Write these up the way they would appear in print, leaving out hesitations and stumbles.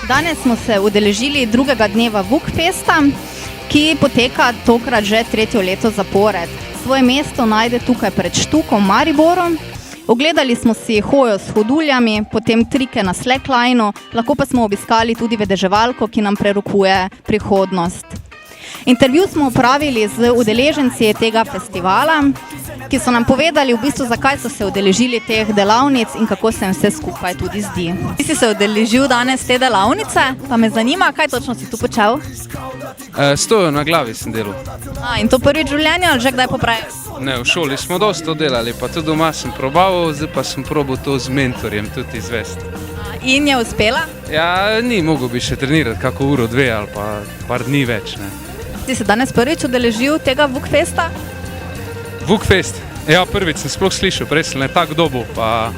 Danes smo se udeležili drugega dneva Vukfesta, ki poteka tokrat že tretje leto zapored. Svoje mesto najde tukaj pred Štukom, Mariborom. Ogledali smo si hojo s hoduljami, potem trike na slacklineu, lahko pa smo obiskali tudi vedeževalko, ki nam prerokuje prihodnost. Intervju smo opravili z udeleženci tega festivala, ki so nam povedali v bistvu, zakaj so se udeležili teh delavnic in kako se jim vse skupaj tudi zdi. Ti si se udeležil danes te delavnice, pa me zanima, kaj točno si tu počel? Stojo na glavi sem delal. In to prvič v življenju ali že kdaj poprej? Ne, v šoli smo dosto delali, pa tudi doma sem probaval, zdaj pa sem probal to z mentorjem tudi izvesti. In je uspela? Ja, ni mogel bi še trenirati kako uro, dve ali pa par dni več, ne. Ti se danes prvič udeležil tega Vukfesta? Vukfest? Ja, prvič sem sploh slišal, prej sem le tako dobil, pa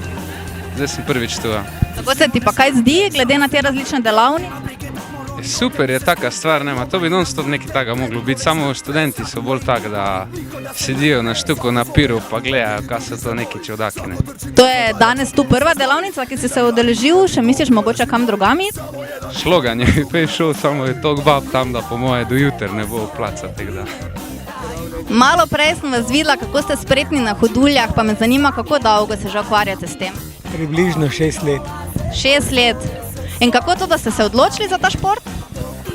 zdaj sem prvič tu. Kako se ti pa kaj zdi, glede na te različne delavnice? Super je taka stvar, nema, to bi non-stop nekaj takega moglo biti, samo študenti so bolj tak, da sedijo na Štuku na piru pa gledajo, kaj so to neki čudaki, ne. To je danes tu prva delavnica, ki si se udeležil, še misliš mogoče kam drugam iti? Šlogan je prej šel, samo je toliko bab tam, da po moje do jutra ne bo placa tega. Malo prej sem vas videla, kako ste spretni na hoduljah, pa me zanima, kako dolgo se že ukvarjate s tem? Približno 6 let. 6 let. In kako to, da ste se odločili za ta šport?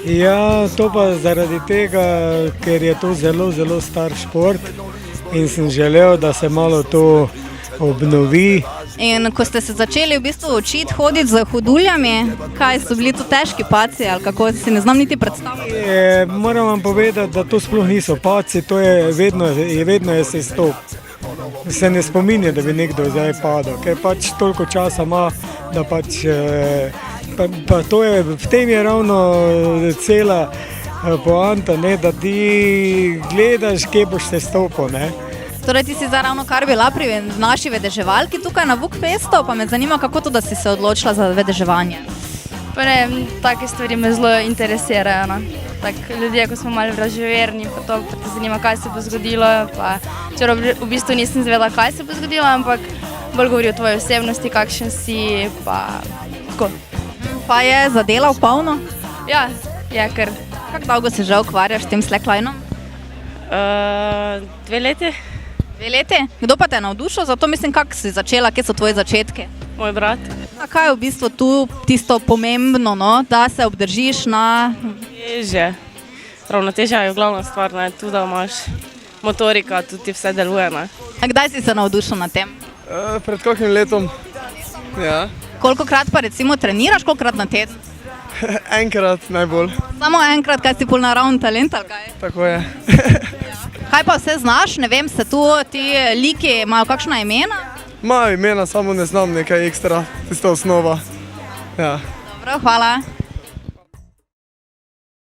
Ja, to pa zaradi tega, ker je to zelo, zelo star šport in sem želel, da se malo to obnovi. In ko ste se začeli v bistvu učiti hoditi z hoduljami, kaj so bili to težki padci ali kako, si ne znam niti predstavljati? Moram vam povedati, da to sploh niso padci, to je vedno je sestop. Se ne spominja, da bi nekdo zdaj padal, ker pač toliko časa ima, da pač pa to je, v tem je ravno cela poanta, ne, da ti gledaš, kje boš se stopil, ne. Torej ti si zdaj ravno kar bila pri naši vedeževalki tukaj na Vukfestu, pa me zanima, kako to, da si se odločila za vedeževanje? Pa ne, take stvari me zelo interesirajo, no. Tak ljudje, ko smo malo vraževerni, pa to, pa te zanima, kaj se bo zgodilo, pa včeraj v bistvu nisem zvedela, kaj se bo zgodilo, ampak bolj govori o tvoji osebnosti, kakšen si, pa tako. Pa je zadelal polno? Ja, je kar. Kako dolgo se že ukvarjaš s tem slacklinom? 2 leti. 2 leti? Kdo pa te je navdušil? Zato mislim, kako si začela, kje so tvoji začetki? Moj brat. A kaj je v bistvu tu tisto pomembno, no, da se obdržiš na... Težje. Ravnotežja je glavna stvar, ne, tu da imaš motorika, tudi vse deluje, ne. A kdaj si se navdušil na tem? Pred kakim letom. Ja. Kolikokrat pa recimo treniraš, kolikokrat na teden? Enkrat najbolj. Samo enkrat, kaj si pol naravni talent ali kaj? Tako je. Kaj pa vse znaš? Ne vem, se tu ti liki imajo kakšna imena? Imajo imena, samo ne znam nekaj ekstra, tisto osnova. Ja. Dobro, hvala.